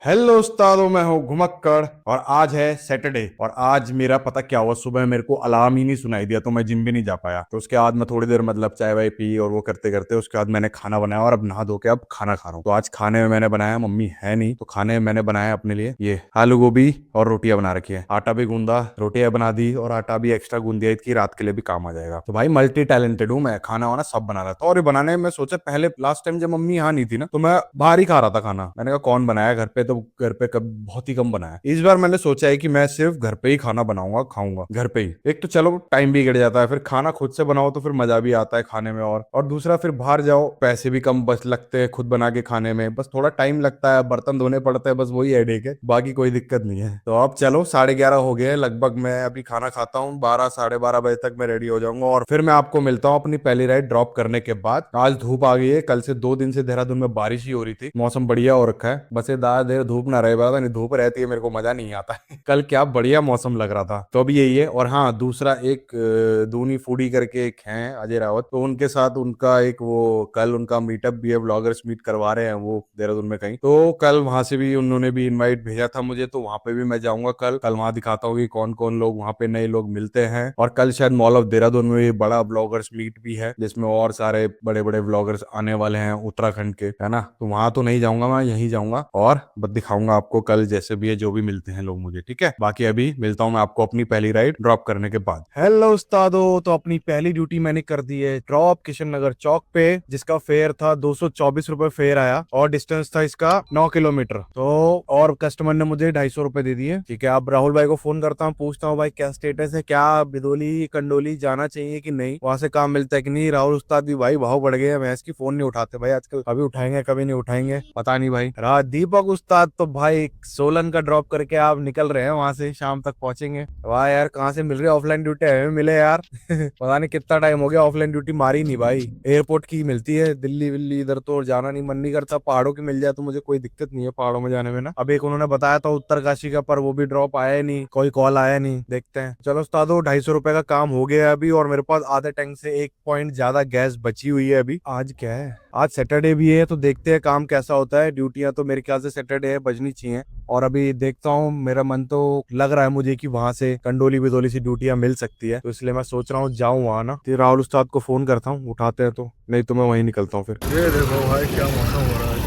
Hello उस्तादों, मैं हूँ घुमक्कड़ और आज है सैटरडे। और आज मेरा पता क्या हुआ, सुबह मेरे को अलार्म ही नहीं सुनाई दिया तो मैं जिम भी नहीं जा पाया। तो उसके बाद मैं थोड़ी देर मतलब चाय वाय पी और वो करते करते उसके बाद मैंने खाना बनाया और अब नहा धो के अब खाना खा रहा हूँ। तो आज खाने में मैंने बनाया, मम्मी है नहीं तो खाने में मैंने बनाया अपने लिए ये आलू गोभी और रोटियां बना रखी है। आटा भी गूंदा, रोटियां बना दी और आटा भी एक्स्ट्रा गूंद दिया कि रात के लिए भी काम आ जाएगा। तो भाई मल्टी टैलेंटेड हूँ मैं, खाना वाना सब बना रहा था। और ये बनाने में मैं सोचा, पहले लास्ट टाइम जब मम्मी यहाँ नहीं थी ना तो मैं बाहर ही खा रहा था खाना। मैंने कहा कौन बनाया घर पे, तो घर पे कब बहुत ही कम बनाया। इस बार मैंने सोचा है कि मैं सिर्फ घर पे ही खाना बनाऊंगा, खाऊंगा घर पे ही। एक तो चलो टाइम भी गिर जाता है, फिर खाना खुद से बनाओ तो फिर मजा भी आता है खाने में। और दूसरा फिर बाहर जाओ पैसे भी कम बच लगते हैं खुद बना के खाने में, बस थोड़ा टाइम लगता है, बर्तन धोने पड़ते हैं, बस वही हेडेक है, बाकी कोई दिक्कत नहीं है। तो अब चलो 11:30 हो गए हैं लगभग, मैं अभी खाना खाता हूँ, 12 12:30 बजे तक मैं रेडी हो जाऊंगा और फिर मैं आपको मिलता हूँ अपनी पहली राइड ड्रॉप करने के बाद। आज धूप आ गई है, कल से 2 दिन से देहरादून में बारिश ही हो रही थी, मौसम बढ़िया हो रखा है, बस ये ज्यादा देर धूप ना रहे, पता नहीं धूप रहती है मेरे को मजा नहीं आता है। कल क्या बढ़िया मौसम लग रहा था। तो अभी यही है। और हाँ, दूसरा एक दूनी फूडी करके एक हैं अजय रावत, तो उनके साथ उनका एक वो कल उनका मीटअप भी है, ब्लॉगर्स मीट करवा रहे हैं वो देहरादून में कहीं। तो कल वहां से भी उन्होंने भी इनवाइट भेजा था मुझे, तो वहां पे भी मैं जाऊंगा कल। वहां दिखाता हूँ कि कौन कौन लोग वहां पे नए लोग मिलते हैं। और कल शायद मॉल ऑफ देहरादून में भी बड़ा ब्लॉगर्स मीट भी है जिसमें और सारे बड़े बड़े ब्लॉगर्स आने वाले हैं उत्तराखंड के, है ना। तो वहां तो नहीं जाऊंगा, मैं यहीं जाऊंगा और बस दिखाऊंगा आपको कल जैसे भी है जो भी मिलते हैं लोग मुझे, ठीक है। बाकी अभी मिलता हूँ मैं आपको अपनी पहली राइड ड्रॉप करने के बाद। हेलो उस्तादो, तो अपनी पहली ड्यूटी मैंने कर दी है ड्रॉप किशन नगर चौक पे, जिसका फेयर था 224 रुपए फेयर आया और डिस्टेंस था इसका 9 किलोमीटर। तो और कस्टमर ने मुझे 250 रुपए दे दिए, ठीक है। अब राहुल भाई को फोन करता हूँ, पूछता हूँ भाई क्या स्टेटस है, क्या बिदोली कंडोली जाना चाहिए कि नहीं, वहां से काम मिलता है कि नहीं। राहुल उस्ताद भी भाई भाव बढ़ गए, मैं इसकी फोन नहीं उठाते भाई आजकल, कभी उठाएंगे कभी नहीं उठाएंगे पता नहीं भाई। रात दीपक उस्ताद तो भाई सोलन का ड्रॉप करके आप निकल रहे हैं, वहां से शाम तक पहुंचेंगे। वाह यार, कहाँ से मिल रही है ऑफलाइन ड्यूटी, हमें मिले यार। पता नहीं कितना टाइम हो गया ऑफलाइन ड्यूटी मारी नहीं भाई, एयरपोर्ट की मिलती है, दिल्ली विल्ली इधर तो जाना नहीं मन नहीं करता। पहाड़ों की मिल जाए तो मुझे कोई दिक्कत नहीं है पहाड़ों में जाने में ना। अब एक उन्होंने बताया था उत्तरकाशी का, पर वो भी ड्रॉप आया ही नहीं, कोई कॉल आया नहीं, देखते हैं। चलो उस्तादो 250 रुपए का काम हो गया अभी, और मेरे पास आधे टैंक से 1 पॉइंट ज्यादा गैस बची हुई है अभी। आज क्या है, आज सैटरडे भी है तो देखते हैं काम कैसा होता है। ड्यूटियां तो मेरे ख्याल से सैटरडे है बजनी चाहिए, और अभी देखता हूँ, मेरा मन तो लग रहा है मुझे कि वहां से कंडोली बिदोली से ड्यूटियां मिल सकती है, तो इसलिए मैं सोच रहा हूँ जाऊँ वहां ना। तो राहुल उस्ताद को फोन करता हूँ, उठाते हैं तो, नहीं तो मैं वहीं निकलता हूँ फिर। ये देखो भाई क्या मौसम हो रहा है।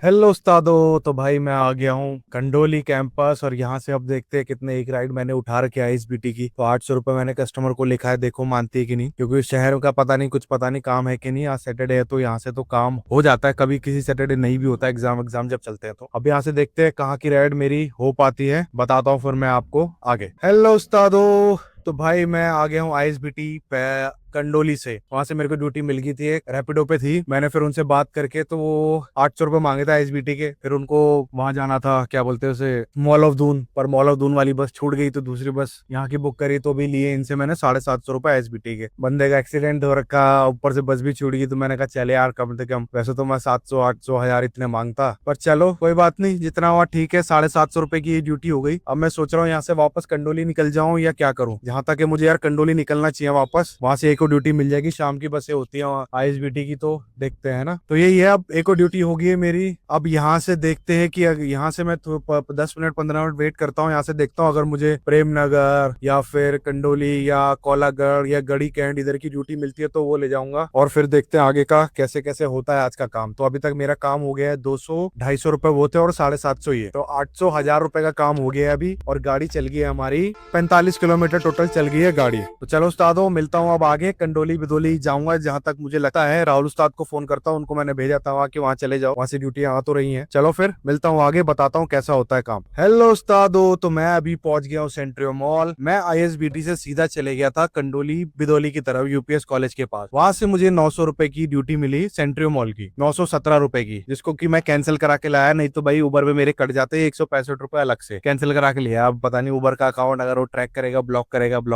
हेलो उस्तादो, तो भाई मैं आ गया हूँ कंडोली कैंपस, और यहाँ से अब देखते हैं कितने एक राइड मैंने उठा रखी है ISBT की। तो 800 रुपये मैंने कस्टमर को लिखा है, देखो मानती है कि नहीं, क्योंकि शहर का पता नहीं, कुछ पता नहीं काम है कि नहीं। आज सैटरडे है तो यहाँ से तो काम हो जाता है, कभी किसी सैटरडे नहीं भी होता, एग्जाम एग्जाम जब चलते हैं। तो अब यहाँ से देखते हैं कहाँ की राइड मेरी हो पाती है, बताता हूँ फिर मैं आपको आगे। हेलो उस्तादो, तो भाई मैं आ गया हूँ ISBT पे कंडोली से। वहां से मेरे को ड्यूटी मिल गई थी, एक रैपिडो पे थी, मैंने फिर उनसे बात करके तो वो 800 रुपये मांगे थे ISBT के। फिर उनको वहां जाना था, क्या बोलते हैं उसे, मॉल ऑफ दून, पर मॉल ऑफ दून वाली बस छूट गई तो दूसरी बस यहाँ की बुक करी, तो भी लिए इनसे मैंने 750 रुपये ISBT के। बंदे का एक्सीडेंट हो रखा, ऊपर से बस भी छूट गई, तो मैंने कहा चले यार कम से कम, वैसे तो मैं 700 800 1000 इतने मांगता, पर चलो कोई बात नहीं, जितना हुआ ठीक है। 750 रुपये की ये ड्यूटी हो गई। अब मैं सोच रहा हूँ यहाँ से वापस कंडोली निकल जाऊँ या क्या करूँ, जहां तक है मुझे यार कंडोली निकलना चाहिए वापस, वहां से एक और ड्यूटी मिल जाएगी, शाम की बसें होती हैं ISBT की, तो देखते हैं ना। तो यही है, अब एक और ड्यूटी होगी है मेरी। अब यहाँ से देखते हैं कि यहाँ से मैं 10 मिनट 15 मिनट वेट करता हूँ, यहाँ से देखता हूँ अगर मुझे प्रेम नगर या फिर कंडोली या कोलागढ़ या गढ़ी कैंट इधर की ड्यूटी मिलती है तो वो ले जाऊंगा, और फिर देखते हैं आगे का कैसे कैसे होता है आज का काम। तो अभी तक मेरा काम हो गया है 200 250 रुपए वो थे और 750 ये, तो 800 1000 रुपए का काम हो गया है अभी। और गाड़ी चल गई है हमारी 45 किलोमीटर टोटल चल गई है गाड़ी। तो चलो उस्तादों, मिलता हूँ अब आगे, कंडोली बिदोली जाऊंगा जहां तक मुझे लगता है। राहुल उस्ताद को फोन करता हूँ, उनको मैंने भेजा था वहां कि वहां चले जाओ, वहां से ड्यूटियां आ तो रही हैं। चलो फिर मिलता हूँ आगे, बताता हूँ कैसा होता है काम। हेलो उस्तादो, तो मैं अभी पहुंच गया हूँ सेंट्रियो मॉल। मैं ISBT से सीधा चले गया था कंडोली बिदोली की तरफ, UPS कॉलेज के पास। वहां से मुझे 900 रुपए की ड्यूटी मिली सेंट्रियो मॉल की, 917 रुपए की, जिसको कि मैं कैंसिल करा के लाया, नहीं तो भाई उबर में मेरे कट जाते 165 रुपए अलग से, कैंसिल करा के लिया। अब पता नहीं उबर का अकाउंट अगर वो ट्रैक करेगा, ब्लॉक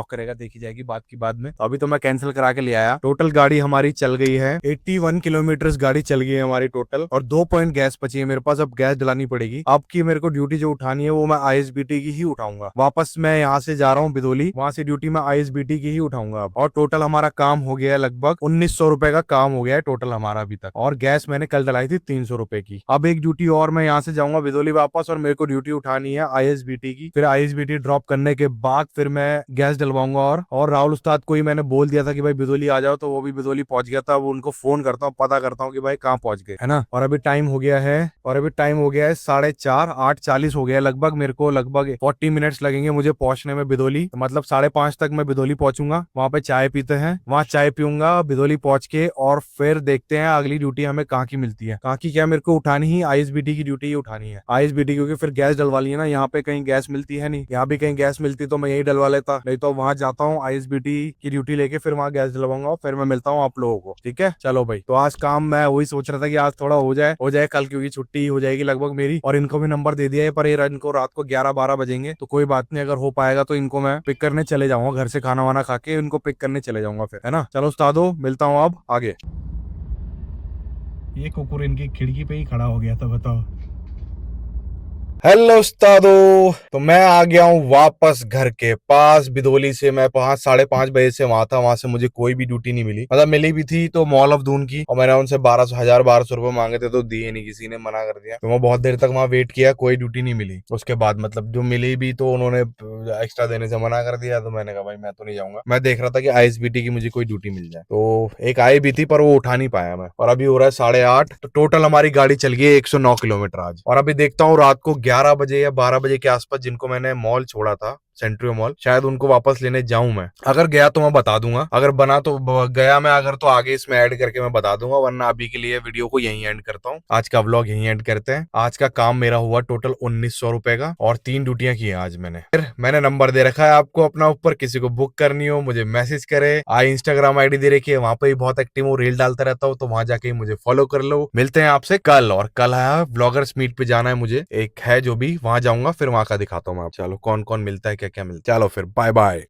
करेगा देखी जाएगी बात की बाद में। तो अभी तो मैं कैंसिल कैंसिल करा के ले आया। टोटल गाड़ी हमारी चल गई है 81 किलोमीटर गाड़ी चल गई है हमारी टोटल, और 2 पॉइंट गैस बची है मेरे पास। अब गैस डलानी पड़ेगी। अब की मेरे को ड्यूटी जो उठानी है वो मैं आईएसबीटी की ही उठाऊंगा। वापस मैं यहाँ से जा रहा हूँ बिदोली, वहां से ड्यूटी मैं आईएसबीटी की ही उठाऊंगा अब। और टोटल हमारा काम हो गया है लगभग 1900 रुपए का काम हो गया है टोटल हमारा अभी तक। और गैस मैंने कल डलाई थी 300 रुपए की। अब एक ड्यूटी और मैं यहाँ से जाऊंगा बिदोली वापस, और मेरे को ड्यूटी उठानी है आईएसबीटी की। फिर आईएसबीटी ड्रॉप करने के बाद फिर मैं गैस डलवाऊंगा। और राहुल उस्ताद को ही मैंने बोल दिया था कि भाई बिदोली आ जाओ, तो वो भी बिदोली पहुंच गया था। अब उनको फोन करता हूँ, पता करता हूँ कि भाई कहाँ पहुंच गए, है ना। और अभी टाइम हो गया है 4:30, 8:40 हो गया है लगभग। मेरे को लगभग 40 मिनट्स लगेंगे मुझे पहुंचने में बिदोली। तो मतलब 5:30 तक मैं बिदोली पहुंचूंगा। वहां पे चाय पीते हैं, वहां चाय पीऊंगा बिदोली पहुंच के, और फिर देखते हैं अगली ड्यूटी हमें कहाँ की मिलती है। कहाँ की क्या मेरे को उठानी ही आईएसबीटी की ड्यूटी ही उठानी है। आईएसबीटी क्योंकि फिर गैस डलवा ली है ना, यहाँ पे कहीं गैस मिलती है नहीं। यहाँ भी कहीं गैस मिलती तो मैं यही डलवा लेता, नहीं तो वहां जाता हूँ आईएसबीटी की ड्यूटी लेके, फिर वहां गैस डलवाऊंगा। फिर मैं मिलता हूँ आप लोगों को, ठीक है। चलो भाई, तो आज काम मैं वही सोच रहा था कि आज थोड़ा हो जाए कल, क्योंकि छुट्टी हो जाएगी लगभग मेरी। और इनको भी नंबर दे दिया है, पर ये इनको रात को 11-12 बजेंगे, तो कोई बात नहीं, अगर हो पाएगा तो इनको मैं पिक करने चले जाऊंगा। घर से खाना वाना खा के इनको पिक करने चले जाऊंगा फिर, है ना। चलो उस्तादो, मिलता हूँ अब आगे। ये कुकुर इनकी खिड़की पे ही खड़ा हो गया था, बताओ। हेलो उस्तादो, तो मैं आ गया हूँ वापस घर के पास। बिदोली से मैं 5-5:30 बजे से वहां था। वहां से मुझे कोई भी ड्यूटी नहीं मिली, मतलब मिली भी थी तो मॉल ऑफ दून की, और मैंने उनसे 1200 रुपए मांगे थे तो दिए नहीं, किसी ने मना कर दिया। तो मैं बहुत देर तक वहां वेट किया, कोई ड्यूटी नहीं मिली। उसके बाद मतलब जो मिली भी तो उन्होंने एक्स्ट्रा देने से मना कर दिया। तो मैंने कहा भाई मैं तो नहीं जाऊंगा। मैं देख रहा था कि आईएसबीटी की मुझे कोई ड्यूटी मिल जाए, तो एक आई भी थी पर वो उठा नहीं पाया मैं। और अभी हो रहा है 8:30, तो टोटल हमारी गाड़ी चल गई है 109 किलोमीटर आज। और अभी देखता हूँ रात को 11 बजे या 12 बजे के आसपास जिनको मैंने मॉल छोड़ा था, सेंट्रियो मॉल, शायद उनको वापस लेने जाऊं मैं। अगर गया तो मैं बता दूंगा, अगर बना तो गया मैं, अगर तो आगे इसमें ऐड करके मैं बता दूंगा, वरना अभी के लिए वीडियो को यहीं एंड करता हूं। आज का व्लॉग यहीं एंड करते हैं। आज का काम मेरा हुआ टोटल 1900 रुपए का, और 3 ड्यूटियां की हैं आज मैंने। फिर मैंने नंबर दे रखा है आपको अपना ऊपर, किसी को बुक करनी हो मुझे मैसेज करे। इंस्टाग्राम आईडी दे रखी है, वहां पर भी बहुत एक्टिव हूँ, रील डालता रहता हूँ, तो वहां जाके मुझे फॉलो कर लो। मिलते हैं आपसे कल, और कल है व्लॉगर्स मीट पे जाना है मुझे, एक है जो भी, वहां जाऊंगा, फिर वहां का दिखाता हूँ मैं। चलो कौन कौन मिलता है, क्या क्या मिलता है। चलो फिर बाय बाय।